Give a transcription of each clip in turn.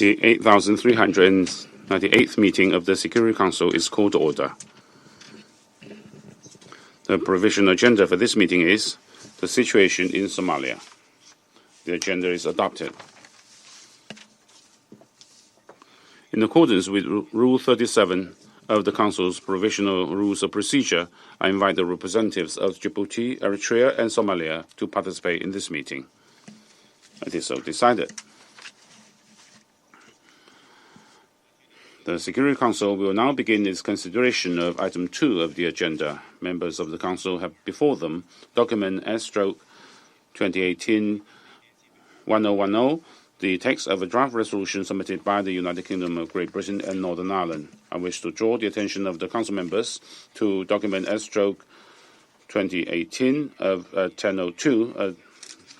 The 8,398th meeting of the Security Council is called to order. The provisional agenda for this meeting is the situation in Somalia. The agenda is adopted. In accordance with Rule 37 of the Council's Provisional Rules of Procedure, I invite the representatives of Djibouti, Eritrea and Somalia to participate in this meeting. It is so decided. The Security Council will now begin its consideration of Item 2 of the agenda. Members of the Council have before them document S/2018-1010, the text of a draft resolution submitted by the United Kingdom of Great Britain and Northern Ireland. I wish to draw the attention of the Council members to document S/2018-1002, a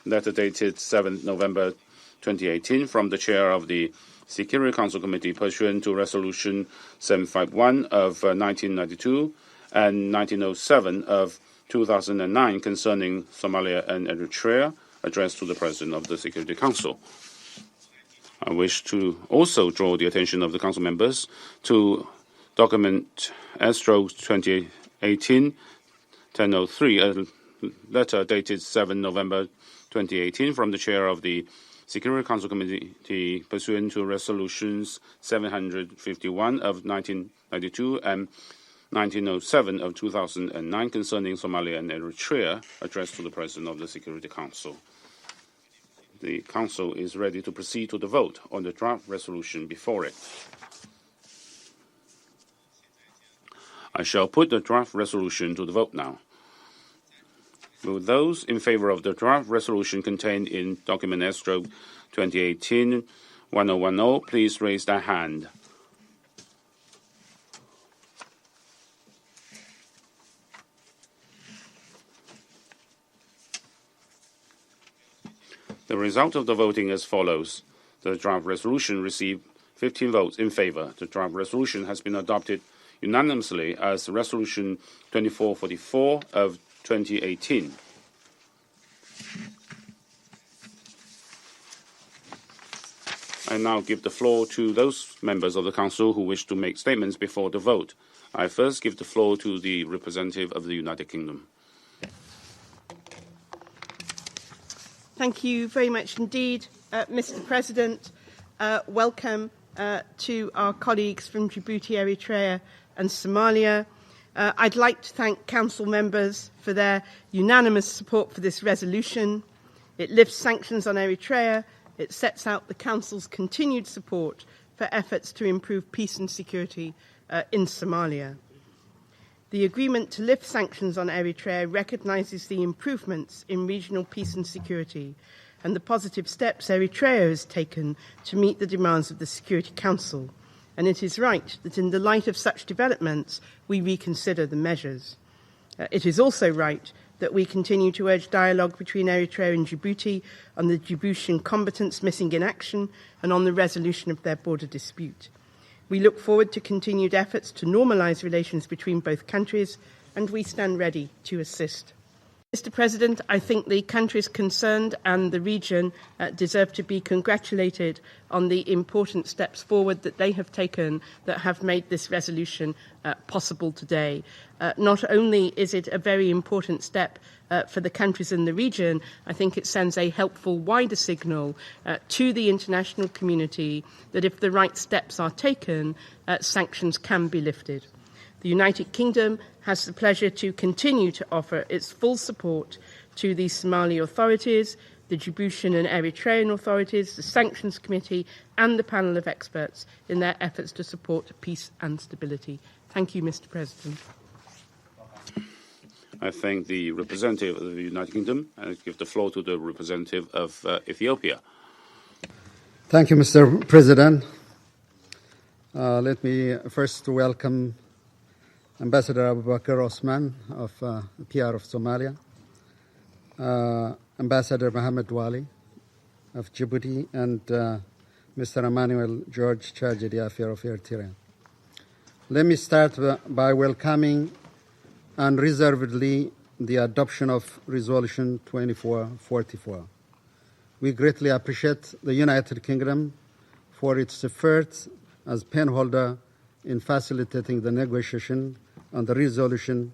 letter dated 7 November 2018 from the Chair of the Security Council Committee pursuant to Resolution 751 of 1992 and 1907 of 2009 concerning Somalia and Eritrea, addressed to the President of the Security Council. I wish to also draw the attention of the Council members to document S/2018-1003, a letter dated 7 November 2018 from the Chair of the Security Council Committee pursuant to Resolutions 751 of 1992 and 1907 of 2009 concerning Somalia and Eritrea, addressed to the President of the Security Council. The Council is ready to proceed to the vote on the draft resolution before it. I shall put the draft resolution to the vote now. Will those in favor of the draft resolution contained in document S/2018-1010 please raise their hand. The result of the voting as follows. The draft resolution received 15 votes in favor. The draft resolution has been adopted unanimously as Resolution 2444 of 2018. I now give the floor to those members of the Council who wish to make statements before the vote. I first give the floor to the representative of the United Kingdom. Thank you very much indeed, Mr. President. Welcome to our colleagues from Djibouti, Eritrea and Somalia. I'd like to thank Council members for their unanimous support for this resolution. It lifts sanctions on Eritrea. It sets out the Council's continued support for efforts to improve peace and security in Somalia. The agreement to lift sanctions on Eritrea recognises the improvements in regional peace and security and the positive steps Eritrea has taken to meet the demands of the Security Council. And it is right that in the light of such developments, we reconsider the measures. It is also right that we continue to urge dialogue between Eritrea and Djibouti on the Djiboutian combatants missing in action and on the resolution of their border dispute. We look forward to continued efforts to normalise relations between both countries, and we stand ready to assist. Mr. President, I think the countries concerned and the region deserve to be congratulated on the important steps forward that they have taken that have made this resolution possible today. Not only is it a very important step for the countries in the region, I think it sends a helpful wider signal to the international community that if the right steps are taken, sanctions can be lifted. The United Kingdom has the pleasure to continue to offer its full support to the Somali authorities, the Djiboutian and Eritrean authorities, the Sanctions Committee and the panel of experts in their efforts to support peace and stability. Thank you, Mr. President. I thank the representative of the United Kingdom and give the floor to the representative of Ethiopia. Thank you, Mr. President. Let me first welcome Ambassador Abubakar Osman of PR of Somalia, Ambassador Mohammed Wali of Djibouti, and Mr. Emmanuel George, Charge d'Affaires of Eritrea. Let me start by welcoming unreservedly the adoption of Resolution 2444. We greatly appreciate the United Kingdom for its efforts as penholder in facilitating the negotiation on the resolution,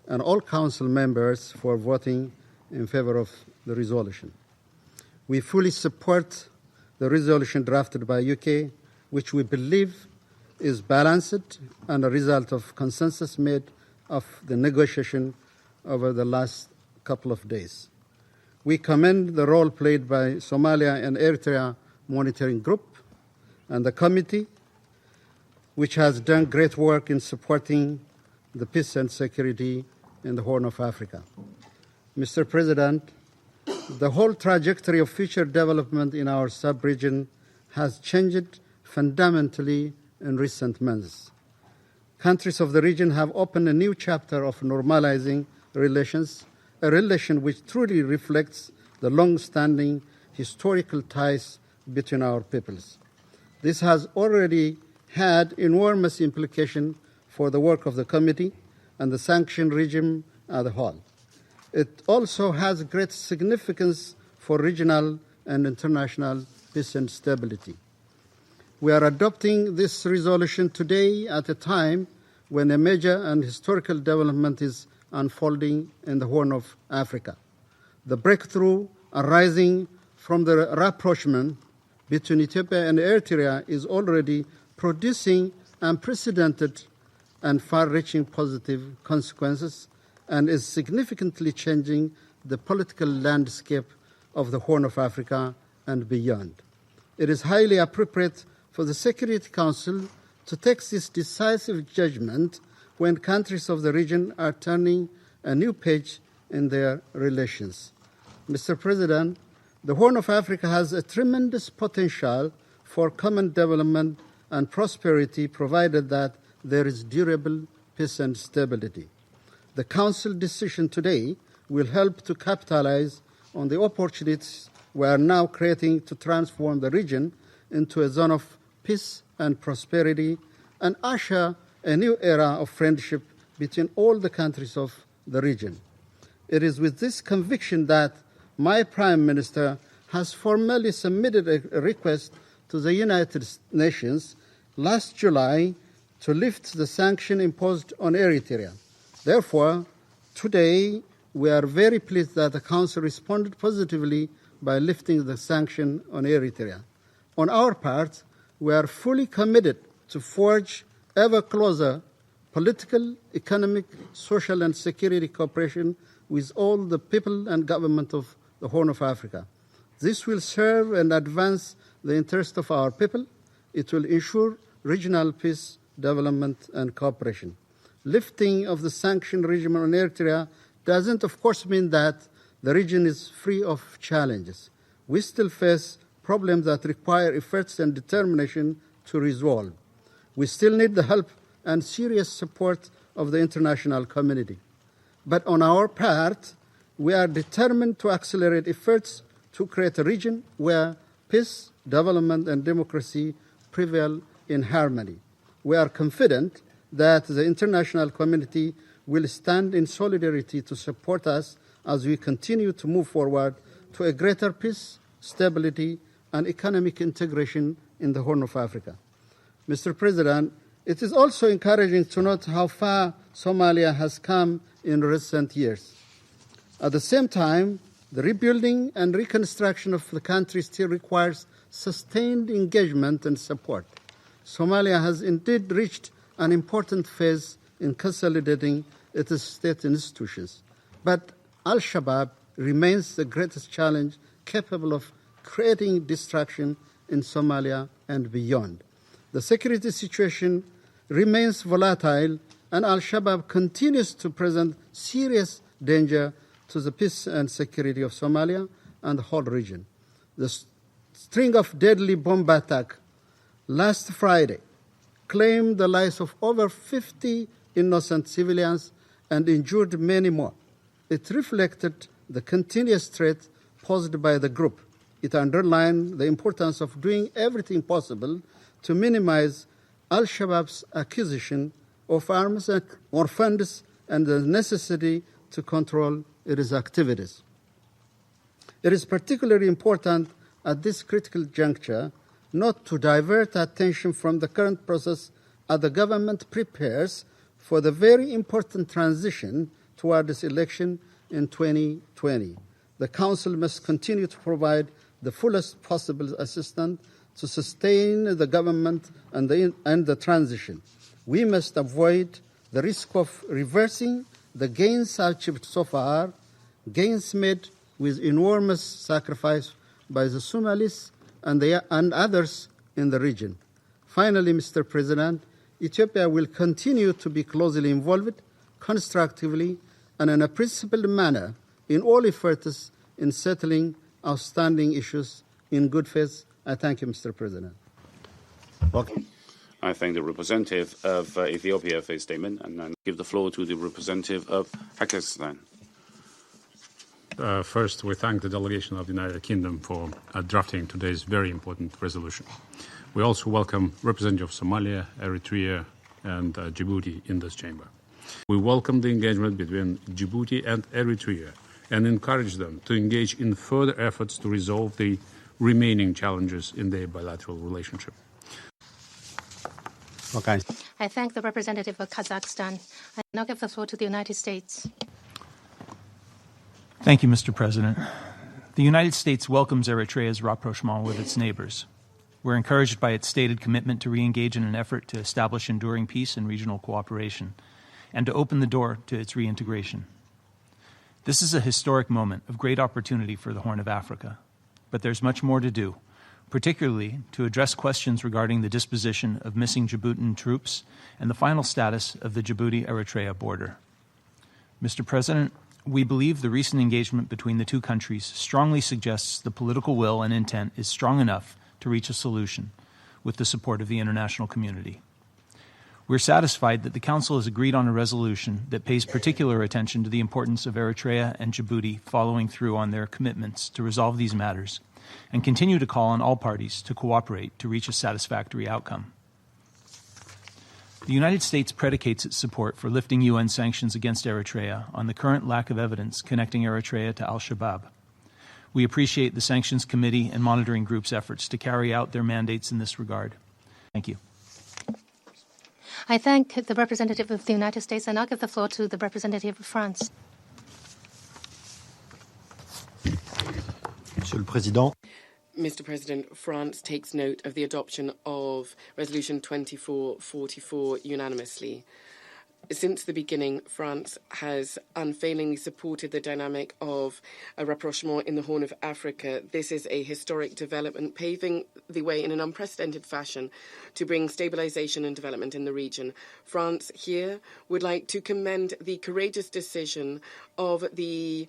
and all Council members for voting in favor of the resolution. We fully support the resolution drafted by UK, which we believe is balanced and a result of consensus made of the negotiation over the last couple of days. We commend the role played by Somalia and Eritrea Monitoring Group and the committee, which has done great work in supporting the peace and security in the Horn of Africa. Mr. President, the whole trajectory of future development in our sub-region has changed fundamentally in recent months. Countries of the region have opened a new chapter of normalizing relations, a relation which truly reflects the long-standing historical ties between our peoples. This has already had enormous implications for the work of the committee and the sanction regime as a whole. It also has great significance for regional and international peace and stability. We are adopting this resolution today at a time when a major and historical development is unfolding in the Horn of Africa. The breakthrough arising from the rapprochement between Ethiopia and Eritrea is already producing unprecedented and far-reaching positive consequences and is significantly changing the political landscape of the Horn of Africa and beyond. It is highly appropriate for the Security Council to take this decisive judgment when countries of the region are turning a new page in their relations. Mr. President, the Horn of Africa has a tremendous potential for common development and prosperity, provided that there is durable peace and stability. The Council decision today will help to capitalize on the opportunities we are now creating to transform the region into a zone of peace and prosperity and usher a new era of friendship between all the countries of the region. It is with this conviction that my Prime Minister has formally submitted a request to the United Nations last July to lift the sanction imposed on Eritrea. Therefore, today we are very pleased that the Council responded positively by lifting the sanction on Eritrea. On our part, we are fully committed to forge ever closer political, economic, social and security cooperation with all the people and government of the Horn of Africa. This will serve and advance the interest of our people. It will ensure regional peace, development and cooperation. Lifting of the sanction regime on Eritrea doesn't, of course, mean that the region is free of challenges. We still face problems that require efforts and determination to resolve. We still need the help and serious support of the international community. But on our part, we are determined to accelerate efforts to create a region where peace, development and democracy prevail in harmony. We are confident that the international community will stand in solidarity to support us as we continue to move forward to a greater peace, stability, and economic integration in the Horn of Africa. Mr. President, it is also encouraging to note how far Somalia has come in recent years. At the same time, the rebuilding and reconstruction of the country still requires sustained engagement and support. Somalia has indeed reached an important phase in consolidating its state institutions. But Al-Shabaab remains the greatest challenge capable of creating destruction in Somalia and beyond. The security situation remains volatile, and Al-Shabaab continues to present serious danger to the peace and security of Somalia and the whole region. The string of deadly bomb attacks last Friday claimed the lives of over 50 innocent civilians and injured many more. It reflected the continuous threat posed by the group. It underlined the importance of doing everything possible to minimize Al-Shabaab's acquisition of arms or funds and the necessity to control its activities. It is particularly important at this critical juncture not to divert attention from the current process as the government prepares for the very important transition toward this election in 2020. The Council must continue to provide the fullest possible assistance to sustain the government and the transition. We must avoid the risk of reversing the gains achieved so far, gains made with enormous sacrifice by the Somalis and others in the region. Finally, Mr. President, Ethiopia will continue to be closely involved, constructively, and in a principled manner in all efforts in settling outstanding issues in good faith. I thank you, Mr. President. Welcome. I thank the representative of Ethiopia for his statement, and I give the floor to the representative of Kazakhstan. First, we thank the delegation of the United Kingdom for drafting today's very important resolution. We also welcome representatives of Somalia, Eritrea, and Djibouti in this chamber. We welcome the engagement between Djibouti and Eritrea and encourage them to engage in further efforts to resolve the remaining challenges in their bilateral relationship. Okay. I thank the representative of Kazakhstan. I now give the floor to the United States. Thank you, Mr. President. The United States welcomes Eritrea's rapprochement with its neighbors. We're encouraged by its stated commitment to re-engage in an effort to establish enduring peace and regional cooperation, and to open the door to its reintegration. This is a historic moment of great opportunity for the Horn of Africa, but there's much more to do, particularly to address questions regarding the disposition of missing Djiboutian troops and the final status of the Djibouti-Eritrea border. Mr. President, we believe the recent engagement between the two countries strongly suggests the political will and intent is strong enough to reach a solution with the support of the international community. We're satisfied that the Council has agreed on a resolution that pays particular attention to the importance of Eritrea and Djibouti following through on their commitments to resolve these matters and continue to call on all parties to cooperate to reach a satisfactory outcome. The United States predicates its support for lifting UN sanctions against Eritrea on the current lack of evidence connecting Eritrea to al-Shabaab. We appreciate the Sanctions Committee and Monitoring Group's efforts to carry out their mandates in this regard. Thank you. I thank the representative of the United States. I now give the floor to the representative of France. Monsieur le Président. Mr. President, France takes note of the adoption of Resolution 2444 unanimously. Since the beginning, France has unfailingly supported the dynamic of a rapprochement in the Horn of Africa. This is a historic development, paving the way in an unprecedented fashion to bring stabilization and development in the region. France here would like to commend the courageous decision of the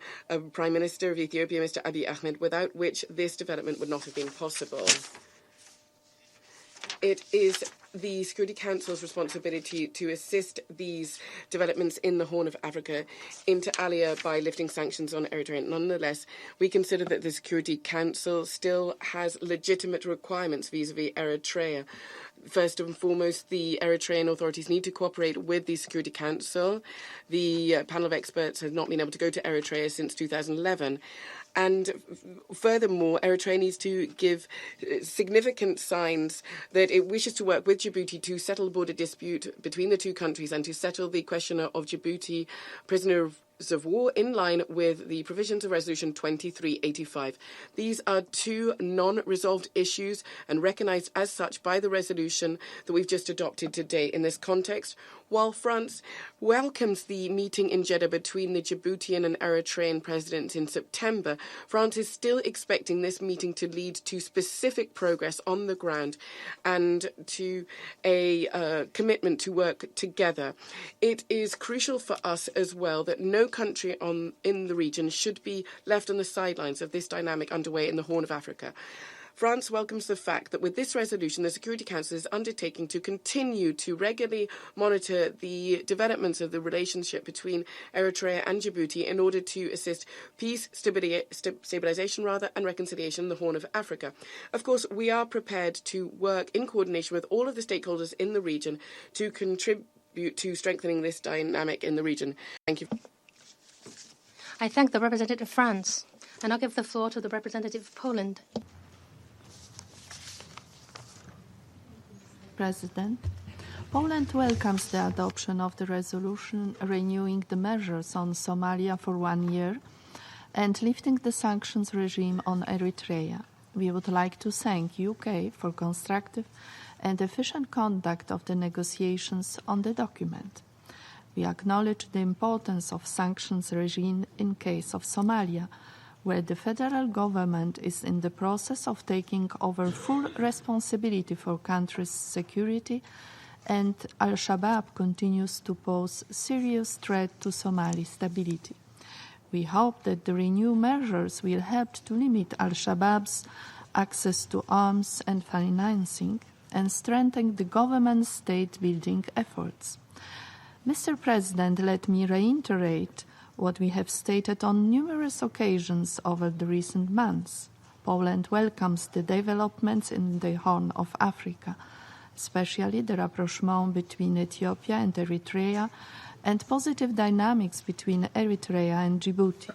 Prime Minister of Ethiopia, Mr. Abiy Ahmed, without which this development would not have been possible. It is the Security Council's responsibility to assist these developments in the Horn of Africa, inter alia by lifting sanctions on Eritrea. Nonetheless, we consider that the Security Council still has legitimate requirements vis-à-vis Eritrea. First and foremost, the Eritrean authorities need to cooperate with the Security Council. The panel of experts has not been able to go to Eritrea since 2011. And furthermore, Eritrea needs to give significant signs that it wishes to work with Djibouti to settle the border dispute between the two countries and to settle the question of Djibouti prisoners of war in line with the provisions of Resolution 2385. These are two non-resolved issues and recognized as such by the resolution that we've just adopted today. In this context, while France welcomes the meeting in Jeddah between the Djiboutian and Eritrean presidents in September, France is still expecting this meeting to lead to specific progress on the ground and to a commitment to work together. It is crucial for us as well that no country in the region should be left on the sidelines of this dynamic underway in the Horn of Africa. France welcomes the fact that with this resolution, the Security Council is undertaking to continue to regularly monitor the developments of the relationship between Eritrea and Djibouti in order to assist peace, stabilization, and reconciliation in the Horn of Africa. Of course, we are prepared to work in coordination with all of the stakeholders in the region to contribute to strengthening this dynamic in the region. Thank you. I thank the representative of France. And I'll give the floor to the representative of Poland. President. Poland welcomes the adoption of the resolution renewing the measures on Somalia for 1 year and lifting the sanctions regime on Eritrea. We would like to thank UK for constructive and efficient conduct of the negotiations on the document. We acknowledge the importance of sanctions regime in case of Somalia, where the federal government is in the process of taking over full responsibility for country's security, and Al-Shabaab continues to pose serious threat to Somali stability. We hope that the renewed measures will help to limit Al-Shabaab's access to arms and financing and strengthen the government's state-building efforts. Mr. President, let me reiterate what we have stated on numerous occasions over the recent months. Poland welcomes the developments in the Horn of Africa, especially the rapprochement between Ethiopia and Eritrea and positive dynamics between Eritrea and Djibouti.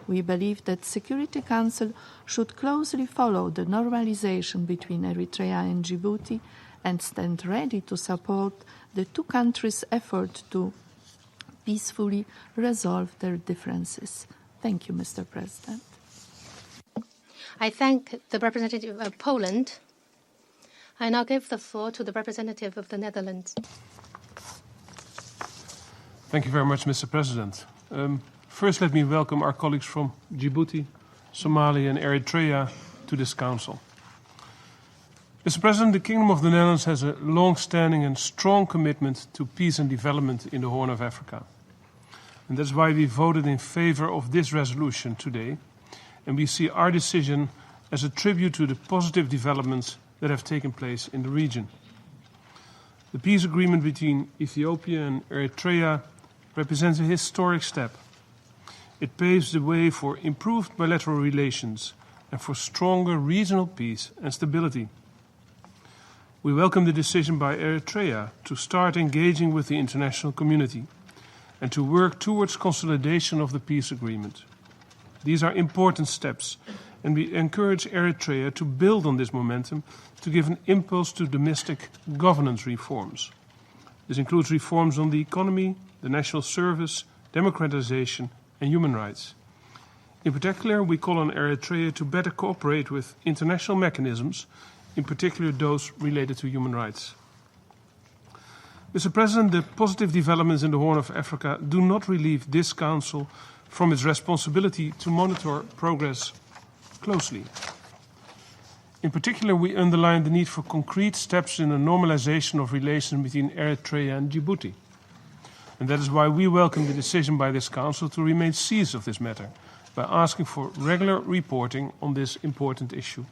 We believe that Security Council should closely follow the normalisation between Eritrea and Djibouti and stand ready to support the two countries' effort to peacefully resolve their differences. Thank you, Mr. President. I thank the representative of Poland. I now give the floor to the representative of the Netherlands. Thank you very much, Mr. President. First, let me welcome our colleagues from Djibouti, Somalia and Eritrea to this Council. Mr. President, the Kingdom of the Netherlands has a long-standing and strong commitment to peace and development in the Horn of Africa. And that's why we voted in favor of this resolution today, and we see our decision as a tribute to the positive developments that have taken place in the region. The peace agreement between Ethiopia and Eritrea represents a historic step. It paves the way for improved bilateral relations and for stronger regional peace and stability. We welcome the decision by Eritrea to start engaging with the international community and to work towards consolidation of the peace agreement. These are important steps, and we encourage Eritrea to build on this momentum to give an impulse to domestic governance reforms. This includes reforms on the economy, the national service, democratization, and human rights. In particular, we call on Eritrea to better cooperate with international mechanisms, in particular those related to human rights. Mr. President, the positive developments in the Horn of Africa do not relieve this Council from its responsibility to monitor progress closely. In particular, we underline the need for concrete steps in the normalisation of relations between Eritrea and Djibouti. And that is why we welcome the decision by this Council to remain seized of this matter by asking for regular reporting on this important issue.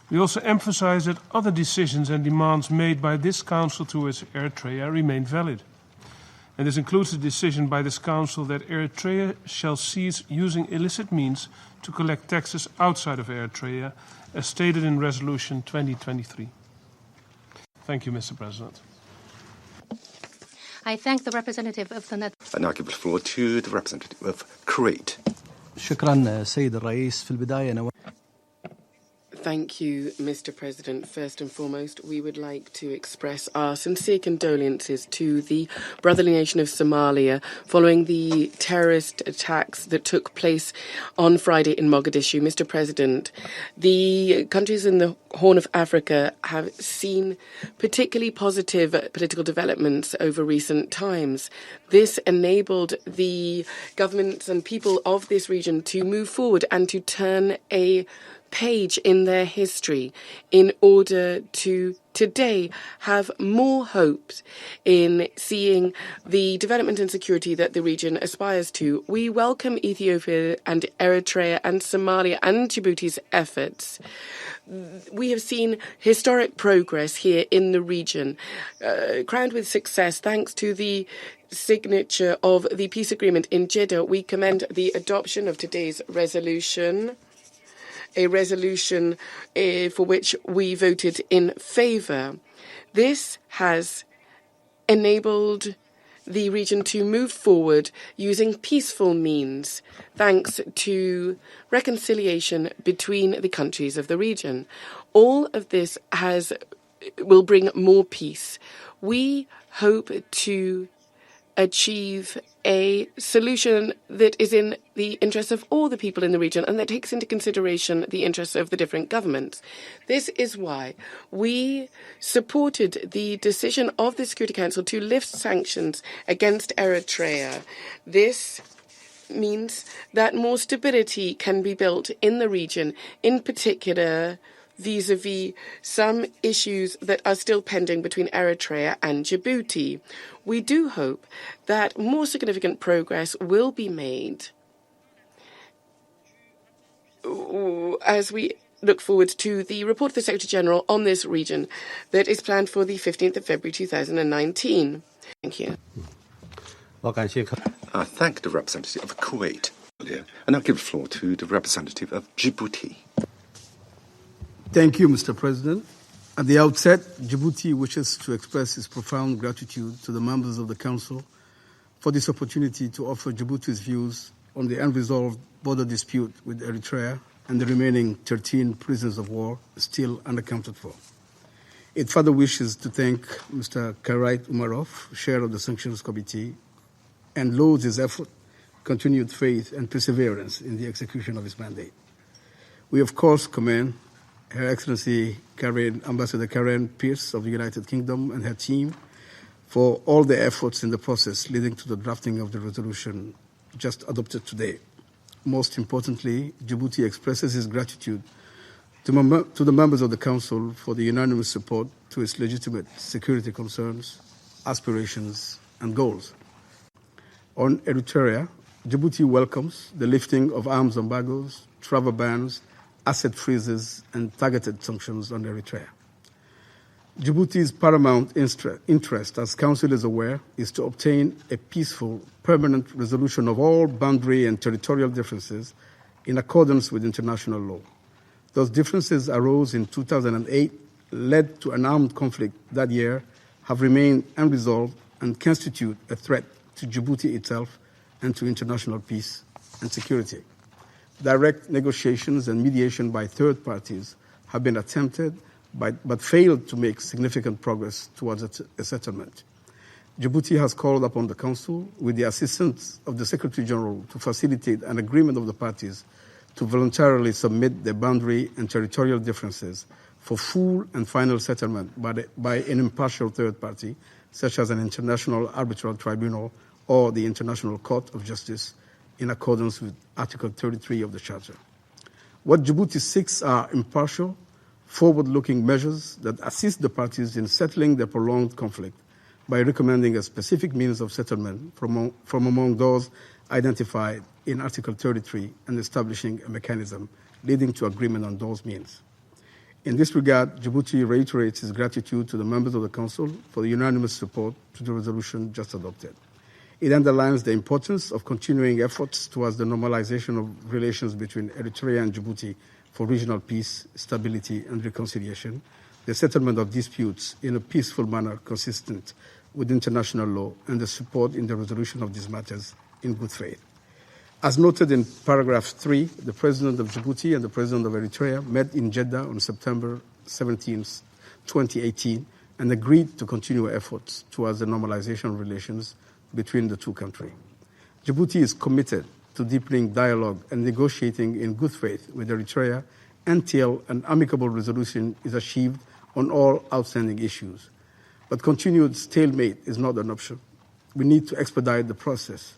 We also emphasise that other decisions and demands made by this Council towards Eritrea remain valid. And this includes the decision by this Council that Eritrea shall cease using illicit means to collect taxes outside of Eritrea, as stated in Resolution 2023. Thank you, Mr. President. I thank the representative of the Netherlands. I now give the floor to the representative of Kuwait. شكرا سيد الرئيس. في البداية Thank you, Mr. President. First and foremost, we would like to express our sincere condolences to the brotherly nation of Somalia following the terrorist attacks that took place on Friday in Mogadishu. Mr. President, the countries in the Horn of Africa have seen particularly positive political developments over recent times. This enabled the governments and people of this region to move forward and to turn a page in their history in order to today have more hopes in seeing the development and security that the region aspires to. We welcome Ethiopia and Eritrea and Somalia and Djibouti's efforts. We have seen historic progress here in the region, crowned with success thanks to the signature of the peace agreement in Jeddah. We commend the adoption of today's resolution, a resolution for which we voted in favour. This has enabled the region to move forward using peaceful means, thanks to reconciliation between the countries of the region. All of this has will bring more peace. We hope to achieve a solution that is in the interests of all the people in the region and that takes into consideration the interests of the different governments. This is why we supported the decision of the Security Council to lift sanctions against Eritrea. This means that more stability can be built in the region, in particular vis-à-vis some issues that are still pending between Eritrea and Djibouti. We do hope that more significant progress will be made as we look forward to the report of the Secretary-General on this region that is planned for the 15th of February 2019. Thank you. I thank the representative of Kuwait. And I'll give the floor to the representative of Djibouti. Thank you, Mr. President. At the outset, Djibouti wishes to express its profound gratitude to the members of the Council for this opportunity to offer Djibouti's views on the unresolved border dispute with Eritrea and the remaining 13 prisoners of war still unaccounted for. It further wishes to thank Mr. Karait Umarov, chair of the Sanctions Committee, and lauds his effort, continued faith and perseverance in the execution of his mandate. We, of course, commend Her Excellency Ambassador Karen Pierce of the United Kingdom and her team for all the efforts in the process leading to the drafting of the resolution just adopted today. Most importantly, Djibouti expresses its gratitude to the members of the Council for the unanimous support to its legitimate security concerns, aspirations, and goals. On Eritrea, Djibouti welcomes the lifting of arms embargoes, travel bans, asset freezes, and targeted sanctions on Eritrea. Djibouti's paramount interest, as Council is aware, is to obtain a peaceful, permanent resolution of all boundary and territorial differences in accordance with international law. Those differences arose in 2008, led to an armed conflict that year, have remained unresolved, and constitute a threat to Djibouti itself and to international peace and security. Direct negotiations and mediation by third parties have been attempted but failed to make significant progress towards a settlement. Djibouti has called upon the Council, with the assistance of the Secretary-General, to facilitate an agreement of the parties to voluntarily submit their boundary and territorial differences for full and final settlement by an impartial third party, such as an international arbitral tribunal or the International Court of Justice, in accordance with Article 33 of the Charter. What Djibouti seeks are impartial, forward-looking measures that assist the parties in settling their prolonged conflict by recommending a specific means of settlement from among those identified in Article 33 and establishing a mechanism leading to agreement on those means. In this regard, Djibouti reiterates its gratitude to the members of the Council for the unanimous support to the resolution just adopted. It underlines the importance of continuing efforts towards the normalisation of relations between Eritrea and Djibouti for regional peace, stability, and reconciliation, the settlement of disputes in a peaceful manner consistent with international law, and the support in the resolution of these matters in good faith. As noted in paragraph 3, the President of Djibouti and the President of Eritrea met in Jeddah on September 17, 2018, and agreed to continue efforts towards the normalisation of relations between the two countries. Djibouti is committed to deepening dialogue and negotiating in good faith with Eritrea until an amicable resolution is achieved on all outstanding issues. But continued stalemate is not an option. We need to expedite the process.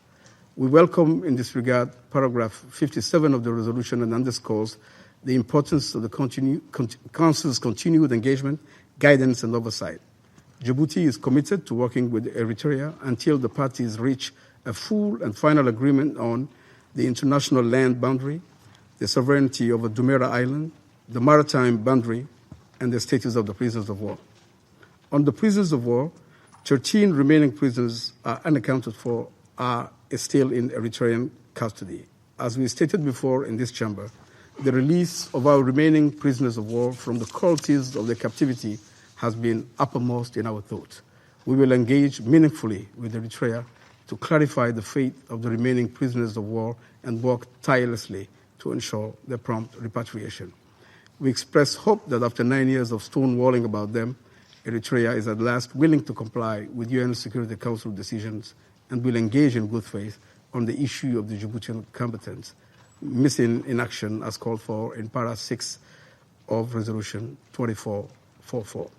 We welcome, in this regard, paragraph 57 of the resolution, and underscores the importance of the Council's continued engagement, guidance, and oversight. Djibouti is committed to working with Eritrea until the parties reach a full and final agreement on the international land boundary, the sovereignty over Dumera Island, the maritime boundary, and the status of the prisoners of war. On the prisoners of war, 13 remaining prisoners are unaccounted for, are still in Eritrean custody. As we stated before in this chamber, the release of our remaining prisoners of war from the cruelties of their captivity has been uppermost in our thoughts. We will engage meaningfully with Eritrea to clarify the fate of the remaining prisoners of war and work tirelessly to ensure their prompt repatriation. We express hope that after 9 years of stonewalling about them, Eritrea is at last willing to comply with UN Security Council decisions and will engage in good faith on the issue of the Djiboutian competence, missing in action as called for in para 6 of Resolution 2444.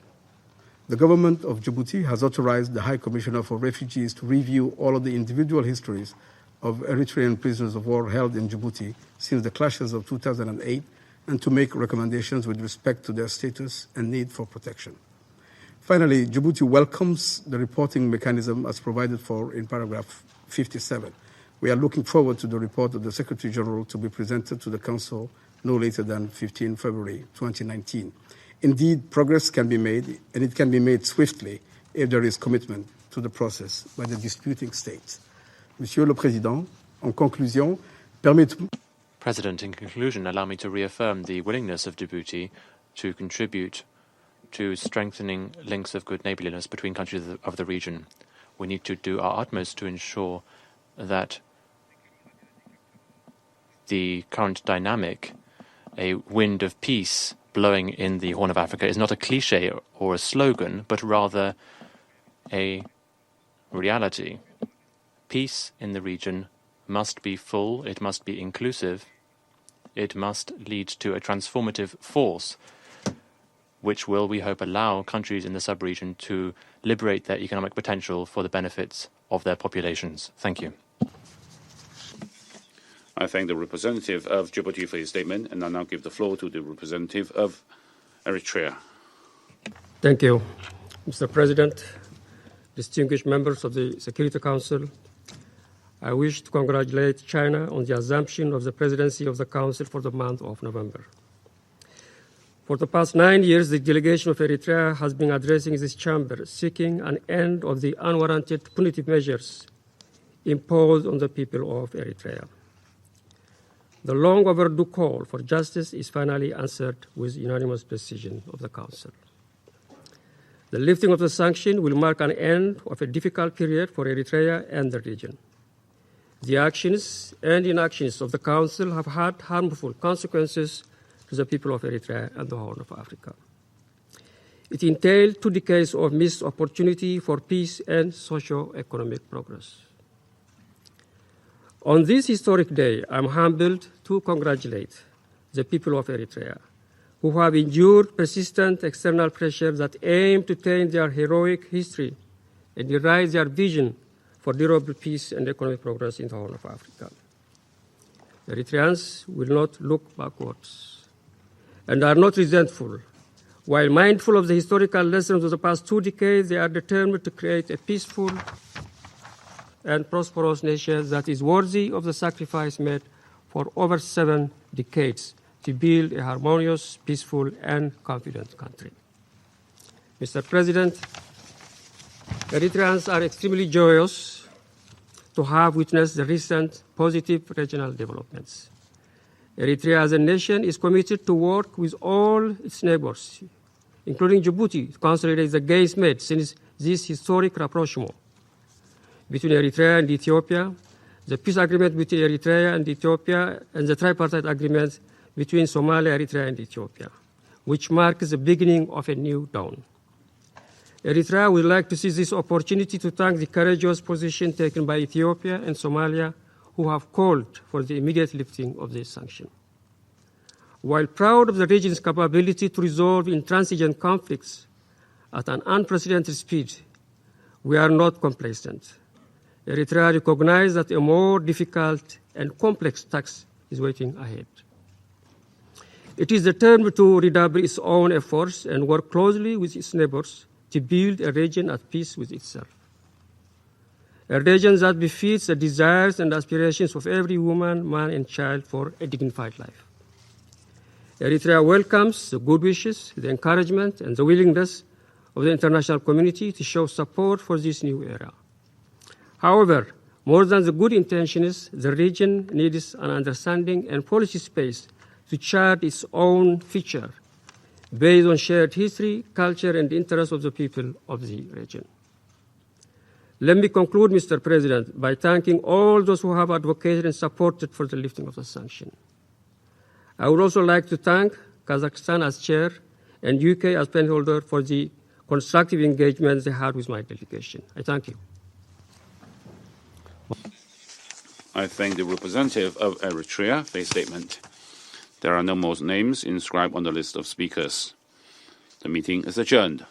The government of Djibouti has authorized the High Commissioner for Refugees to review all of the individual histories of Eritrean prisoners of war held in Djibouti since the clashes of 2008 and to make recommendations with respect to their status and need for protection. Finally, Djibouti welcomes the reporting mechanism as provided for in paragraph 57. We are looking forward to the report of the Secretary General to be presented to the Council no later than 15 February 2019. Indeed, progress can be made, and it can be made swiftly if there is commitment to the process by the disputing states. Monsieur le Président, en conclusion, permettez-moi... President, in conclusion, allow me to reaffirm the willingness of Djibouti to contribute to strengthening links of good neighbourliness between countries of the region. We need to do our utmost to ensure that the current dynamic, a wind of peace blowing in the Horn of Africa, is not a cliché or a slogan, but rather a reality. Peace in the region must be full, it must be inclusive, it must lead to a transformative force which will, we hope, allow countries in the sub-region to liberate their economic potential for the benefits of their populations. Thank you. I thank the representative of Djibouti for his statement, and I now give the floor to the representative of Eritrea. Thank you, Mr. President, distinguished members of the Security Council. I wish to congratulate China on the assumption of the presidency of the Council for the month of November. For the past 9 years, the delegation of Eritrea has been addressing this chamber, seeking an end of the unwarranted punitive measures imposed on the people of Eritrea. The long overdue call for justice is finally answered with unanimous decision of the Council. The lifting of the sanction will mark an end of a difficult period for Eritrea and the region. The actions and inactions of the Council have had harmful consequences to the people of Eritrea and the Horn of Africa. It entailed 2 decades of missed opportunity for peace and socio-economic progress. On this historic day, I'm humbled to congratulate the people of Eritrea, who have endured persistent external pressures that aim to taint their heroic history and erase their vision for durable peace and economic progress in the Horn of Africa. Eritreans will not look backwards and are not resentful. While mindful of the historical lessons of the past 2 decades, they are determined to create a peaceful and prosperous nation that is worthy of the sacrifice made for over 7 decades to build a harmonious, peaceful, and confident country. Mr. President, Eritreans are extremely joyous to have witnessed the recent positive regional developments. Eritrea as a nation is committed to work with all its neighbors, including Djibouti, to consolidate the gains made since this historic rapprochement between Eritrea and Ethiopia, the peace agreement between Eritrea and Ethiopia, and the tripartite agreement between Somalia, Eritrea, and Ethiopia, which marks the beginning of a new dawn. Eritrea would like to seize this opportunity to thank the courageous position taken by Ethiopia and Somalia, who have called for the immediate lifting of this sanction. While proud of the region's capability to resolve intransigent conflicts at an unprecedented speed, we are not complacent. Eritrea recognizes that a more difficult and complex task is waiting ahead. It is determined to redouble its own efforts and work closely with its neighbors to build a region at peace with itself. A region that befits the desires and aspirations of every woman, man, and child for a dignified life. Eritrea welcomes the good wishes, the encouragement, and the willingness of the international community to show support for this new era. However, more than the good intentions, the region needs an understanding and policy space to chart its own future based on shared history, culture, and interests of the people of the region. Let me conclude, Mr. President, by thanking all those who have advocated and supported for the lifting of the sanction. I would also like to thank Kazakhstan as chair and UK as pen holder for the constructive engagement they had with my delegation. I thank you. I thank the representative of Eritrea for his statement. There are no more names inscribed on the list of speakers. The meeting is adjourned.